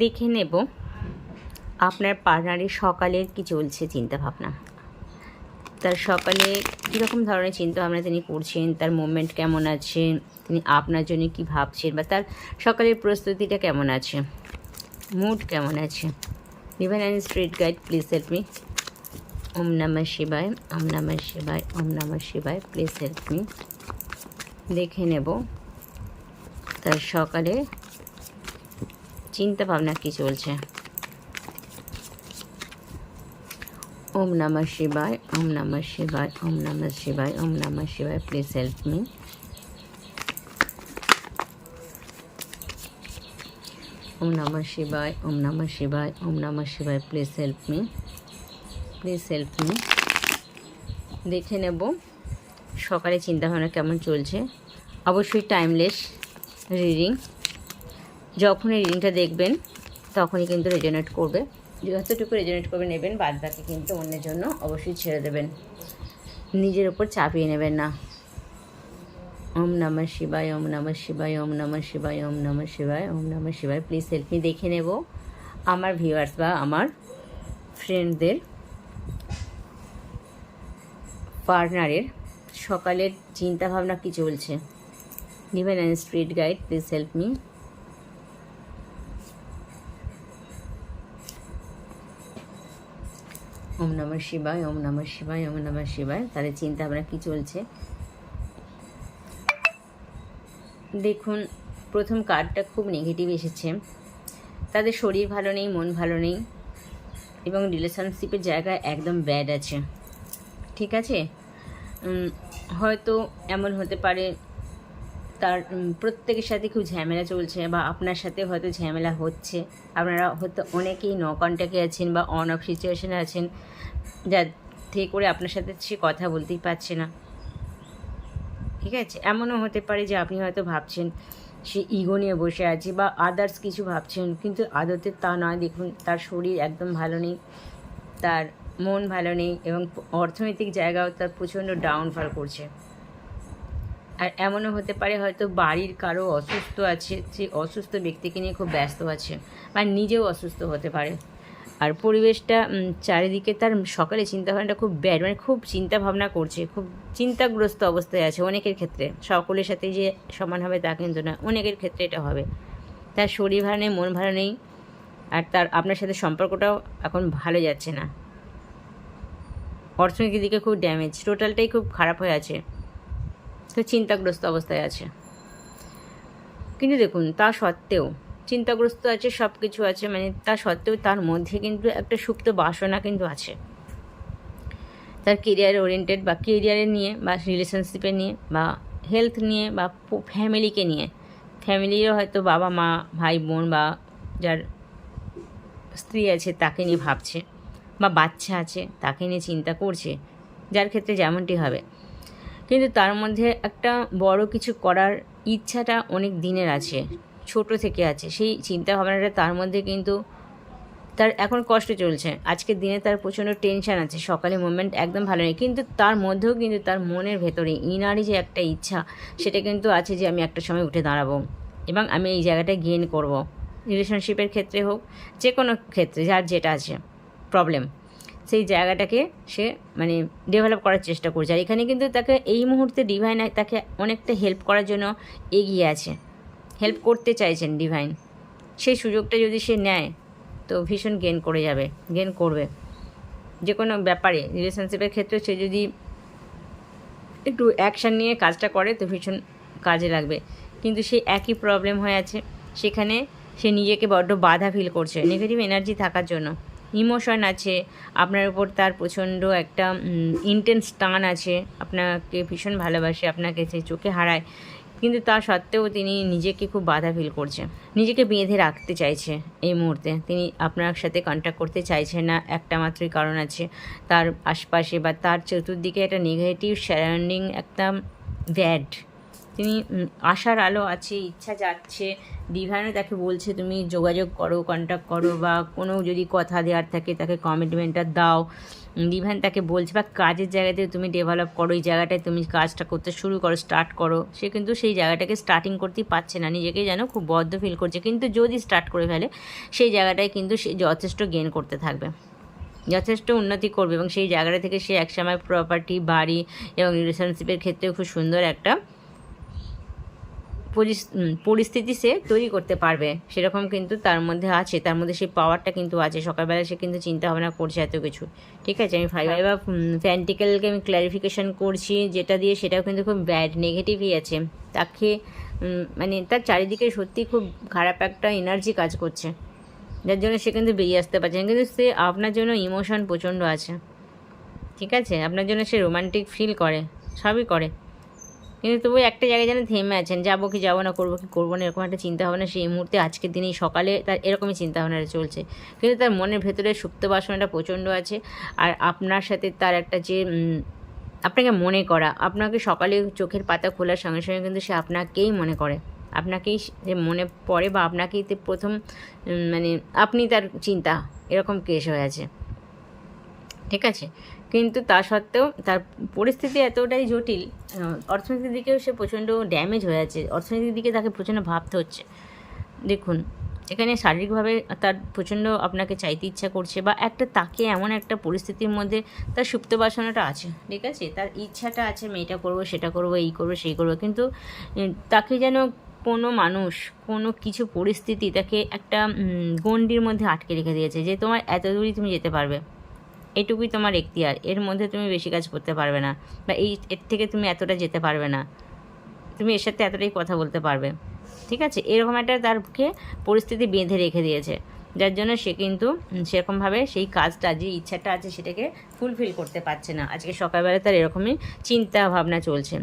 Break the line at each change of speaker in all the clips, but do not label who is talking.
দেখে নেব আপনার পার্টনারের সকালের কি চলছে চিন্তাভাবনা, তার সকালে কীরকম ধরনের চিন্তাভাবনা তিনি করছেন, তার মুভমেন্ট কেমন আছে, তিনি আপনার জন্য কি ভাবছেন, বা তার সকালের প্রস্তুতিটা কেমন আছে, মুড কেমন আছে। Divine and spirit guide, please help me. ওম নমঃ শিবায়, ওম নমঃ শিবায়, ওম নমঃ শিবায়, প্লিজ হেল্প মি। দেখে নেব তার সকালে চিন্তাভাবনা কী চলছে। ওম নমঃ শিবায়, ওম নমঃ শিবায়, ওম নমঃ শিবায়, ওম নমঃ শিবায়, প্লিজ হেল্প মি। ওম নমঃ শিবায়, ওম নমঃ শিবায়, ওম নমঃ শিবায়, please help me, please help me. দেখে নেব সকালে চিন্তাভাবনা কেমন চলছে। অবশ্যই টাইমলেস রিডিং, যখনই রিডিংটা দেখবেন তখনই কিন্তু রেজোনেট করবে, যতটুকু রেজোনেট করবে নেবেন, বাদ বাকি কিন্তু অন্যের জন্য অবশ্যই ছেড়ে দেবেন, নিজের ওপর চাপিয়ে নেবেন না। ওম নমঃ শিবায়, ওম নমঃ শিবায়, ওম নমঃ শিবায়, ওম নমঃ শিবায়, ওম নমঃ শিবায়, প্লিজ হেল্প মি। দেখে নেব আমার ভিউয়ার্স বা আমার ফ্রেন্ডদের পার্টনারের সকালের চিন্তাভাবনা কী চলছে। Divine and spirit guide, please help me. ওম নমঃ শিবায়, ওম নমঃ শিবায়, ওম নমঃ শিবায়, তাদের চিন্তাভাবনা কী চলছে। দেখুন, প্রথম কার্ডটা খুব নেগেটিভ এসেছে, তাদের শরীর ভালো নেই, মন ভালো নেই, এবং রিলেশনশিপের জায়গায় একদম ব্যাড আছে। ঠিক আছে, হয়তো এমন হতে পারে তার প্রত্যেকের সাথে খুব ঝামেলা চলছে, বা আপনার সাথে হয়তো ঝামেলা হচ্ছে, আপনারা হয়তো অনেকেই কন্ট্যাক্টে আছেন বা অন অফ সিচুয়েশনে আছেন, যাতে করে আপনার সাথে সে কথা বলতেই পারছে না। ঠিক আছে, এমনও হতে পারে যে আপনি হয়তো ভাবছেন সে ইগো নিয়ে বসে আছে বা আদার্স কিছু ভাবছেন, কিন্তু আদতে তা নয়। দেখুন, তার শরীর একদম ভালো নেই, তার মন ভালো নেই, এবং অর্থনৈতিক জায়গাও তার প্রচণ্ড ডাউনফল করছে। আর এমনও হতে পারে হয়তো বাড়ির কারো অসুস্থ আছে, সে অসুস্থ ব্যক্তিকে নিয়ে খুব ব্যস্ত আছে, বা নিজেও অসুস্থ হতে পারে। আর পরিবেশটা চারিদিকে তার সকালে চিন্তাভাবনাটা খুব ব্যাড, মানে খুব চিন্তাভাবনা করছে, খুব চিন্তাগ্রস্ত অবস্থায় আছে। অনেকের ক্ষেত্রে, সকলের সাথে যে সমান হবে তা কিন্তু না, অনেকের ক্ষেত্রে এটা হবে। তার শরীর ভালো নেই, মন ভালো নেই, আর তার আপনার সাথে সম্পর্কটাও এখন ভালো যাচ্ছে না। অর্থনৈতিক দিকে খুব ড্যামেজ, টোটালটাই খুব খারাপ হয়ে আছে, তো চিন্তাগ্রস্ত অবস্থায় আছে। কিন্তু দেখুন, তা সত্ত্বেও চিন্তাগ্রস্ত আছে, সব কিছু আছে, মানে তা সত্ত্বেও তার মধ্যে কিন্তু একটা সুপ্ত বাসনা কিন্তু আছে, তার কেরিয়ার ওরিয়েন্টেড, বা কেরিয়ারের নিয়ে, বা রিলেশনশিপে নিয়ে, বা হেলথ নিয়ে, বা ফ্যামিলিকে নিয়ে। ফ্যামিলিরও হয়তো বাবা মা, ভাই বোন, বা যার স্ত্রী আছে তাকে নিয়ে ভাবছে, বা বাচ্চা আছে তাকে নিয়ে চিন্তা করছে, যার ক্ষেত্রে যেমনটি হবে। কিন্তু তার মধ্যে একটা বড় কিছু করার ইচ্ছাটা অনেক দিনের আছে, ছোট থেকে আছে, সেই চিন্তাভাবনাটা তার মধ্যে কিন্তু তার এখন কষ্ট চলছে। আজকের দিনে তার প্রচণ্ড টেনশান আছে, সকালে মুভমেন্ট একদম ভালো নেই, কিন্তু তার মধ্যেও কিন্তু তার মনের ভেতরে ইনারই যে একটা ইচ্ছা, সেটা কিন্তু আছে যে আমি একটা সময় উঠে দাঁড়াবো এবং আমি এই জায়গাটা গেইন করব। রিলেশনশিপের ক্ষেত্রে হোক, যে কোনো ক্ষেত্রে যার যেটা আছে প্রবলেম, সেই জায়গাটাকে সে মানে ডেভেলপ করার চেষ্টা করছে। আর এখানে কিন্তু তাকে এই মুহূর্তে ডিভাইন তাকে অনেকটা হেল্প করার জন্য এগিয়ে আছে, হেল্প করতে চাইছেন ডিভাইন। সেই সুযোগটা যদি সে নেয় তো ভীষণ গেন করে যাবে, গেন করবে যে কোনো ব্যাপারে। রিলেশনশিপের ক্ষেত্রে সে যদি একটু অ্যাকশান নিয়ে কাজটা করে তো ভীষণ কাজে লাগবে। কিন্তু সে একই প্রবলেম হয়ে আছে, সেখানে সে নিজেকে বড্ড বাধা ফিল করছে নেগেটিভ এনার্জি থাকার জন্য। ইমোশন আছে আপনার উপর, তার প্রচণ্ড একটা ইন্টেন্স টান আছে, আপনাকে ভীষণ ভালোবাসে, আপনাকে সে চোখে হারায়, কিন্তু তা সত্ত্বেও তিনি নিজেকে খুব বাধা ফিল করছে, নিজেকে বেঁধে রাখতে চাইছে। এই মুহূর্তে তিনি আপনার সাথে কন্ট্যাক্ট করতে চাইছে না, একটা মাত্রই কারণ আছে, তার আশপাশে বা তার চতুর্দিকে একটা নেগেটিভ সারাউন্ডিং, একটা ব্যাড। তিনি আশার আলো আছে, ইচ্ছা যাচ্ছে ডিভাইনও তাকে বলছে তুমি যোগাযোগ করো, কন্ট্যাক্ট করো, বা কোনো যদি কথা দেওয়ার থাকে তাকে কমিটমেন্টটা দাও। ডিভাইন তাকে বলছে, বা কাজের জায়গাতে তুমি ডেভেলপ করো, এই জায়গাটায় তুমি কাজটা করতে শুরু করো, স্টার্ট করো। সে কিন্তু সেই জায়গাটাকে স্টার্টিং করতেই পারছে না, নিজেকে যেন খুব বদ্ধ ফিল করছে। কিন্তু যদি স্টার্ট করে ফেলে সেই জায়গাটায় কিন্তু সে যথেষ্ট গেইন করতে থাকবে, যথেষ্ট উন্নতি করবে, এবং সেই জায়গাটা থেকে সে একসময় প্রপার্টি, বাড়ি এবং রিলেশনশিপের ক্ষেত্রেও খুব সুন্দর একটা পরিস্থিতি সে তৈরি করতে পারবে। সেরকম কিন্তু তার মধ্যে আছে, তার মধ্যে সেই পাওয়ারটা কিন্তু আছে। সকালবেলা সে কিন্তু চিন্তা ভাবনা করছে এত কিছু, ঠিক আছে। আমি ফাইভ অফ পেন্টিকেলকে আমি ক্ল্যারিফিকেশন করছি, যেটা দিয়ে সেটাও কিন্তু খুব ব্যাড, নেগেটিভই আছে। তাকে মানে তার চারিদিকে সত্যি খুব খারাপ একটা এনার্জি কাজ করছে, যার জন্য সে কিন্তু বেরিয়ে আসতে পারছে না। কিন্তু সে আপনার জন্য ইমোশন প্রচণ্ড আছে, ঠিক আছে। আপনার জন্য সে রোমান্টিক ফিল করে, সবই করে, কিন্তু তবু একটা জায়গায় যেন থেমে আছেন, যাবো কি যাবো না, করবো কি করবো না, এরকম একটা চিন্তাভাবনা সেই মুহূর্তে আজকের দিনেই সকালে তার এরকমই চিন্তাভাবনাটা চলছে। কিন্তু তার মনের ভেতরে সুপ্ত বাসনাটা প্রচণ্ড আছে। আর আপনার সাথে তার একটা যে আপনাকে মনে করা, আপনাকে সকালে চোখের পাতা খোলার সঙ্গে সঙ্গে কিন্তু সে আপনাকেই মনে করে, আপনাকেই যে মনে পড়ে, বা আপনাকেই প্রথম মানে আপনি তার চিন্তা, এরকম কেস হয়ে আছে, ঠিক আছে। কিন্তু তা সত্ত্বেও তার পরিস্থিতি এতটাই জটিল, অর্থনৈতিক দিকেও সে প্রচণ্ড ড্যামেজ হয়ে আছে, অর্থনৈতিক দিকে তাকে প্রচণ্ড ভাবতে হচ্ছে। দেখুন এখানে শারীরিকভাবে তার প্রচণ্ড আপনাকে চাইতে ইচ্ছা করছে, বা একটা তাকে এমন একটা পরিস্থিতির মধ্যে তার সুপ্ত বাসনাটা আছে, ঠিক আছে। তার ইচ্ছাটা আছে, আমি এটা করবো, সেটা করবো, এই করবো, সেই করবো, কিন্তু তাকে যেন কোনো মানুষ, কোনো কিছু পরিস্থিতি তাকে একটা গণ্ডির মধ্যে আটকে রেখে দিয়েছে, যে তোমার এত দূরই তুমি যেতে পারবে, এটুকুই তোমার এখতিয়ার, এর মধ্যে তুমি বেশি কাজ করতে পারবে না, বা এর থেকে তুমি এতটা যেতে পারবে না, তুমি এর সাথে এতটাই কথা বলতে পারবে, ঠিক আছে। এরকম একটা তারকে পরিস্থিতি বেঁধে রেখে দিয়েছে, যার জন্য সে কিন্তু সেরকমভাবে সেই কাজটা, যে ইচ্ছাটা আছে সেটাকে ফুলফিল করতে পারছে না। আজকে সকালবেলা তার এরকমই চিন্তা ভাবনা চলছে,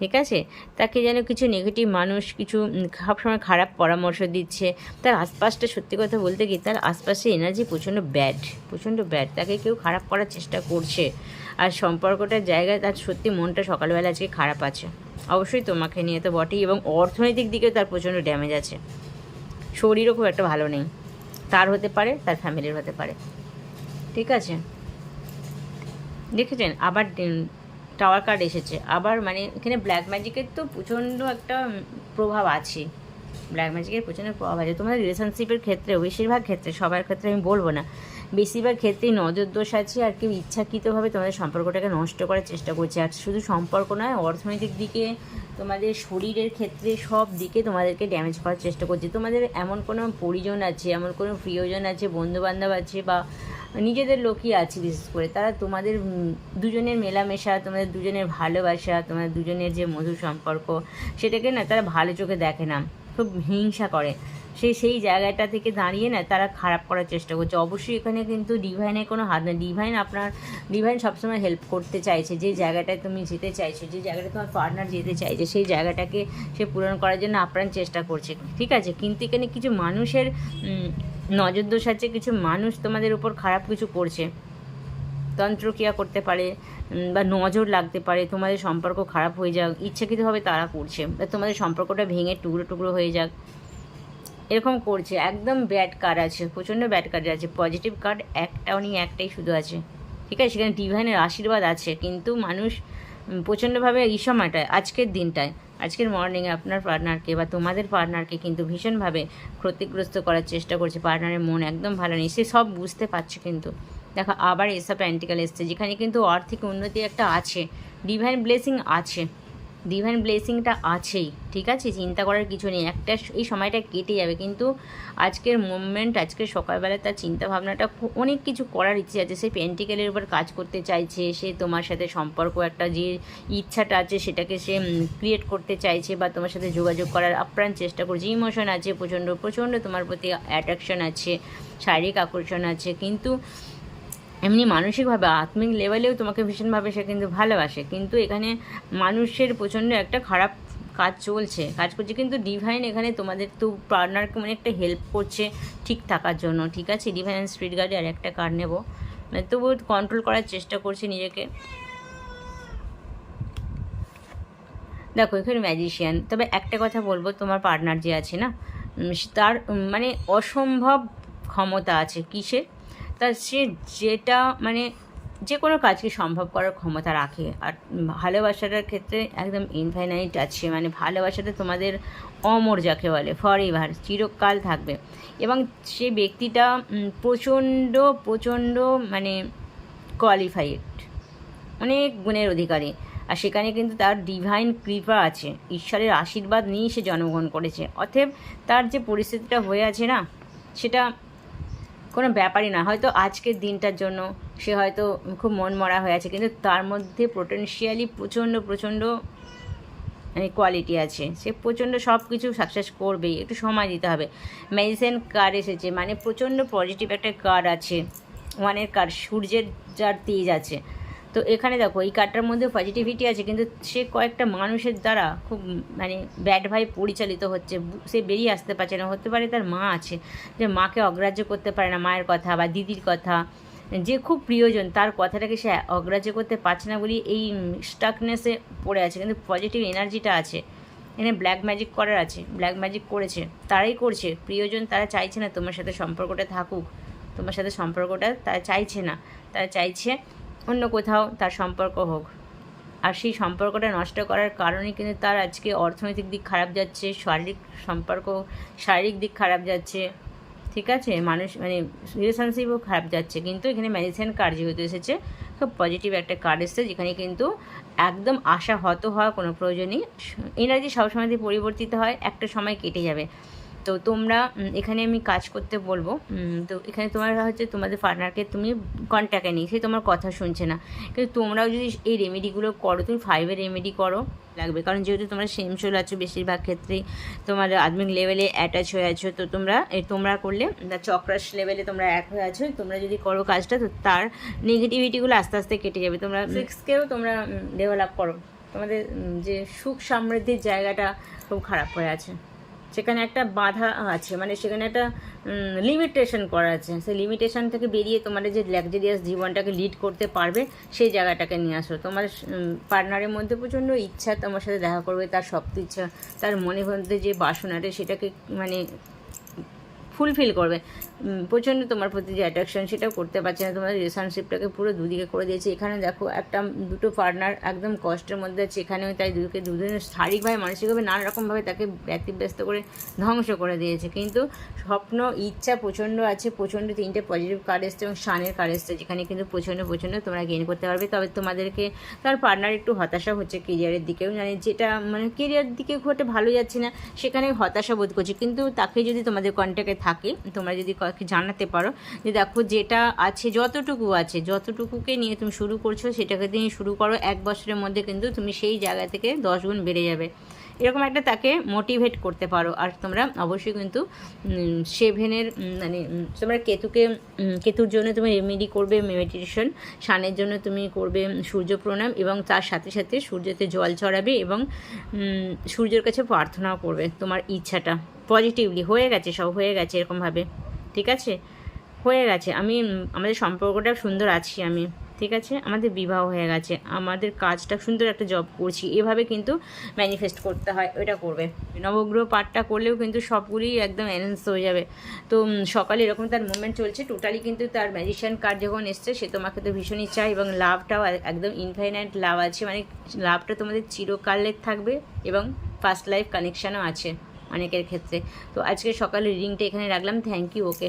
ঠিক আছে। তাকে যেন কিছু নেগেটিভ মানুষ কিছু সবসময় খারাপ পরামর্শ দিচ্ছে। তার আশপাশটা, সত্যি কথা বলতে কি, তার আশপাশে এনার্জি প্রচণ্ড ব্যাড, প্রচণ্ড ব্যাড। তাকে কেউ খারাপ করার চেষ্টা করছে, আর সম্পর্কটার জায়গায় তার সত্যি মনটা সকালবেলা আজকে খারাপ আছে। অবশ্যই তোমাকে নিয়ে তো বটেই, এবং অর্থনৈতিক দিকেও তার প্রচণ্ড ড্যামেজ আছে। শরীরও খুব একটা ভালো নেই, তার হতে পারে, তার ফ্যামিলির হতে পারে, ঠিক আছে। দেখেছেন আবার টাওয়ার কার্ড এসেছে আবার, মানে এখানে ব্ল্যাক ম্যাজিকের তো প্রচণ্ড একটা প্রভাব আছে, ব্ল্যাক ম্যাজিকের প্রচণ্ড প্রভাব আছে তোমাদের রিলেশনশিপের ক্ষেত্রেও। বেশিরভাগ ক্ষেত্রে, সবার ক্ষেত্রে আমি বলবো না, বেশিরভাগ ক্ষেত্রেই নজর দোষ আছে, আর কেউ ইচ্ছাকৃতভাবে তোমাদের সম্পর্কটাকে নষ্ট করার চেষ্টা করছে। আর শুধু সম্পর্ক নয়, অর্থনৈতিক দিকে, তোমাদের শরীরের ক্ষেত্রে, সব দিকে তোমাদেরকে ড্যামেজ করার চেষ্টা করছে। তোমাদের এমন কোনো পরিজন আছে, এমন কোনো প্রিয়জন আছে, বন্ধুবান্ধব আছে, বা নিজেদের লোকই আছে বিশেষ করে, তারা তোমাদের দুজনের মেলামেশা, তোমাদের দুজনের ভালোবাসা, তোমাদের দুজনের যে মধুর সম্পর্ক, সেটাকে না তারা ভালো চোখে দেখে না, খুব হিংসা করে। সেই জায়গাটা থেকে দাঁড়িয়ে না তারা খারাপ করার চেষ্টা করছে। অবশ্যই এখানে কিন্তু ডিভাইনের কোনো হাত নেই। ডিভাইন সবসময় হেল্প করতে চাইছে, যে জায়গাটায় তুমি যেতে চাইছো, যে জায়গাটায় তোমার পার্টনার যেতে চাইছে, সেই জায়গাটাকে সে পূরণ করার জন্য আপ্রাণ চেষ্টা করছে, ঠিক আছে। কিন্তু এখানে কিছু মানুষের নজর দোষ আছে, কিছু মানুষ তোমাদের উপর খারাপ কিছু করছে, তন্ত্রক্রিয়া করতে পারে, বা নজর লাগতে পারে, তোমাদের সম্পর্ক খারাপ হয়ে যাক, ইচ্ছাকৃতভাবে তারা করছে, বা তোমাদের সম্পর্কটা ভেঙে টুকরো টুকরো হয়ে যাক, এরকম করছে। একদম ব্যাড কার্ড আছে, প্রচণ্ড ব্যাড কার্ড আছে। পজিটিভ কার্ড একটাও নেই, একটাই শুধু আছে, ঠিক আছে। সেখানে ডিভাইনের আশীর্বাদ আছে, কিন্তু মানুষ প্রচণ্ডভাবে এই সময়টায়, আজকের দিনটায়, আজকের মর্নিংয়ে আপনার পার্টনারকে বা তোমাদের পার্টনারকে কিন্তু ভীষণভাবে ক্ষতিগ্রস্ত করার চেষ্টা করছে। পার্টনারের মন একদম ভালো নেই, সে সব বুঝতে পারছে। কিন্তু দেখো আবার এসব প্র্যান্টিক্যাল এসছে, যেখানে কিন্তু আর্থিক উন্নতি একটা আছে, ডিভাইন ব্লেসিং আছে, ডিভাইন ব্লেসিংটা আছেই, ঠিক আছে। চিন্তা করার কিছু নেই, একটা এই সময়টা কেটে যাবে। কিন্তু আজকের মুভমেন্ট, আজকের সকালবেলা তার চিন্তাভাবনাটা অনেক কিছু করার ইচ্ছে আছে। সে পেন্টিকেলের উপর কাজ করতে চাইছে, সে তোমার সাথে সম্পর্ক, একটা যে ইচ্ছাটা আছে সেটাকে সে ক্রিয়েট করতে চাইছে, বা তোমার সাথে যোগাযোগ করার আপ্রাণ চেষ্টা করছে। ইমোশন আছে প্রচণ্ড, প্রচণ্ড তোমার প্রতি অ্যাট্রাকশন আছে, শারীরিক আকর্ষণ আছে, কিন্তু এমনি মানসিকভাবে, আত্মিক লেভেলেও তোমাকে ভীষণভাবে সে কিন্তু ভালোবাসে। কিন্তু এখানে মানুষের প্রচণ্ড একটা খারাপ কাজ করছে। কিন্তু ডিভাইন এখানে তোমাদের তো পার্টনারকে মানে একটা হেল্প করছে ঠিক থাকার জন্য, ঠিক আছে। ডিভাইন স্পিরিট গাইডে আর একটা কার্ড নেব, মানে তবু কন্ট্রোল করার চেষ্টা করছে নিজেকে। দেখো এখানে ম্যাজিশিয়ান। তবে একটা কথা বলবো, তোমার পার্টনার যে আছে না, তার মানে অসম্ভব ক্ষমতা আছে কিসের, তার সে যেটা মানে যে কোনো কাজকে সম্ভব করার ক্ষমতা রাখে। আর ভালোবাসাটার ক্ষেত্রে একদম ইনফাইনাইট আছে, মানে ভালোবাসাটা তোমাদের অমর যাকে বলে, ফর এভার, চিরকাল থাকবে। এবং সে ব্যক্তিটা প্রচণ্ড প্রচণ্ড মানে কোয়ালিফাইড, অনেক গুণের অধিকারী। আর সেখানে কিন্তু তার ডিভাইন কৃপা আছে, ঈশ্বরের আশীর্বাদ নিয়েই সে জন্মগ্রহণ করেছে। অতএব তার যে পরিস্থিতিটা হয়ে আছে না, সেটা কোনো ব্যাপারই না। হয়তো আজকের দিনটার জন্য সে হয়তো খুব মনমরা হয়ে আছে, কিন্তু তার মধ্যে পোটেনশিয়ালি প্রচণ্ড প্রচণ্ড মানে কোয়ালিটি আছে, সে প্রচণ্ড সব কিছু সাকসেস করবেই, একটু সময় দিতে হবে। মেডিসিন কার্ড এসেছে, মানে প্রচণ্ড পজিটিভ একটা কার্ড আছে, ওয়ানের কার্ড, সূর্যের যার তেজ আছে। তো এখানে দেখো এই কার্ডটার মধ্যে পজিটিভিটি আছে, কিন্তু সে কয়েকটা মানুষের দ্বারা খুব মানে ব্যাড ভাই পরিচালিত হচ্ছে, সে বেরিয়ে আসতে পারছে না। হতে পারে তার মা আছে, যে মাকে অগ্রাহ্য করতে পারে না, মায়ের কথা বা দিদির কথা, যে খুব প্রিয়জন তার কথাটাকে সে অগ্রাহ্য করতে পারছে না বলি এই স্টাকনেসে পড়ে আছে। কিন্তু পজিটিভ এনার্জিটা আছে, এখানে ব্ল্যাক ম্যাজিক করার আছে, ব্ল্যাক ম্যাজিক করেছে, তারাই করছে প্রিয়জন, তারা চাইছে না তোমার সাথে সম্পর্কটা থাকুক, তোমার সাথে সম্পর্কটা তারা চাইছে না, তারা চাইছে অন্য কোথাও তার সম্পর্ক হোক। আর সেই সম্পর্কটা নষ্ট করার কারণে কিন্তু তার আজকে অর্থনৈতিক দিক খারাপ যাচ্ছে, শারীরিক দিক খারাপ যাচ্ছে, ঠিক আছে, মানুষ মানে রিলেশনশিপও খারাপ যাচ্ছে। কিন্তু এখানে মেডিসিন কার্ড যেহেতু এসেছে, খুব পজিটিভ একটা কার্ড এসেছে, যেখানে কিন্তু একদম আশাহত হওয়ার কোনো প্রয়োজনই, এনার্জি সবসময় পরিবর্তিত হয়, একটা সময় কেটে যাবে। তো তোমরা এখানে আমি কাজ করতে বলবো। তো এখানে তোমরা হচ্ছে তোমাদের পার্টনারকে তুমি কন্ট্যাক্টে নিই, সে তোমার কথা শুনছে না, কিন্তু তোমরাও যদি এই রেমেডিগুলো করো, তুমি 5-এর রেমেডি করো লাগবে, কারণ যেহেতু তোমরা সেম সোল আছো, বেশিরভাগ ক্ষেত্রেই তোমার আধুনিক লেভেলে অ্যাটাচ হয়ে আছো। তো তোমরা করলে চক্রাস লেভেলে তোমরা এক হয়ে আছো, তোমরা যদি করো কাজটা, তো তার নেগেটিভিটিগুলো আস্তে আস্তে কেটে যাবে। তোমরা 6কেও তোমরা ডেভেলপ করো, তোমাদের যে সুখ সমৃদ্ধির জায়গাটা খুব খারাপ হয়ে আছে, সেখানে একটা বাধা আছে, মানে সেখানে একটা লিমিটেশন করা আছে। সেই লিমিটেশন থেকে বেরিয়ে তোমাদের যে লাক্সারিয়াস জীবনটাকে লিড করতে পারবে, সেই জায়গাটাকে নিয়ে আসো। তোমার পার্টনারের মধ্যে প্রচণ্ড ইচ্ছা তোমার সাথে দেখা করবে, তার সপ্ত ইচ্ছা, তার মনের মধ্যে যে বাসনাটা সেটাকে মানে ফুলফিল করবে। প্রচণ্ড তোমার প্রতি যে অ্যাট্রাকশন, সেটাও করতে পারছে না, তোমার রিলেশনশিপটাকে পুরো দুদিকে করে দিয়েছে। এখানে দেখো দুটো পার্টনার একদম কষ্টের মধ্যে আছে, এখানেও তাই দুজনের শারীরিকভাবে মানসিকভাবে নানা রকমভাবে তাকে ব্যতিব্যস্ত করে ধ্বংস করে দিয়েছে। কিন্তু স্বপ্ন ইচ্ছা প্রচণ্ড আছে, প্রচণ্ড 3টে পজিটিভ কার্ড এসছে এবং শানের কার্ড এসছে, যেখানে কিন্তু প্রচণ্ড তোমরা গেইন করতে পারবে। তবে তোমাদেরকে তার পার্টনার একটু হতাশা হচ্ছে কেরিয়ারের দিকেও, মানে যেটা মানে কেরিয়ার দিকে খুব একটা ভালো যাচ্ছে না, সেখানে হতাশা বোধ করছে। কিন্তু তাকে যদি তোমাদের কন্ট্যাক্টে থাকে, তোমরা যদি জানাতে পারো যে দেখো যেটা আছে, যতটুকুকে নিয়ে তুমি শুরু করছো, সেটাকে দিয়ে শুরু করো, 1 বছরের মধ্যে কিন্তু তুমি সেই জায়গা থেকে 10 গুণ বেড়ে যাবে, এরকম একটা তাকে মোটিভেট করতে পারো। আর তোমরা অবশ্যই কিন্তু 7-এর মানে তোমরা কেতুর জন্য তুমি রেমেডি করবে মেডিটেশন, শানের জন্য তুমি করবে সূর্য প্রণাম, এবং তার সাথে সাথে সূর্যতে জল চড়াবে এবং সূর্যের কাছে প্রার্থনাও করবে তোমার ইচ্ছাটা পজিটিভলি। হয়ে গেছে, সব হয়ে গেছে এরকমভাবে, ঠিক আছে, হয়ে গেছে। আমাদের সম্পর্কটা সুন্দর আছি আমি, ঠিক আছে, আমাদের বিবাহ হয়ে গেছে, আমাদের কাজটা সুন্দর একটা জব করছি, এভাবে কিন্তু ম্যানিফেস্ট করতে হয়, ওইটা করবে। নবগ্রহ পাঠটা করলেও কিন্তু সবগুলি একদম অ্যারেঞ্জ হয়ে যাবে। তো সকালে এরকম তার মুভমেন্ট চলছে টোটালি, কিন্তু তার ম্যাজিশিয়ান কার্ড যখন এসছে, সে তোমাকে তো ভীষণই চায়, এবং লাভটাও একদম ইনফাইনাইট লাভ আছে, মানে লাভটা তোমাদের চিরকালের থাকবে, এবং ফার্স্ট লাইফ কানেকশানও আছে অনেকের ক্ষেত্রে। তো আজকে সকালে রিডিংটা এখানে রাখলাম, থ্যাংক ইউ, ওকে।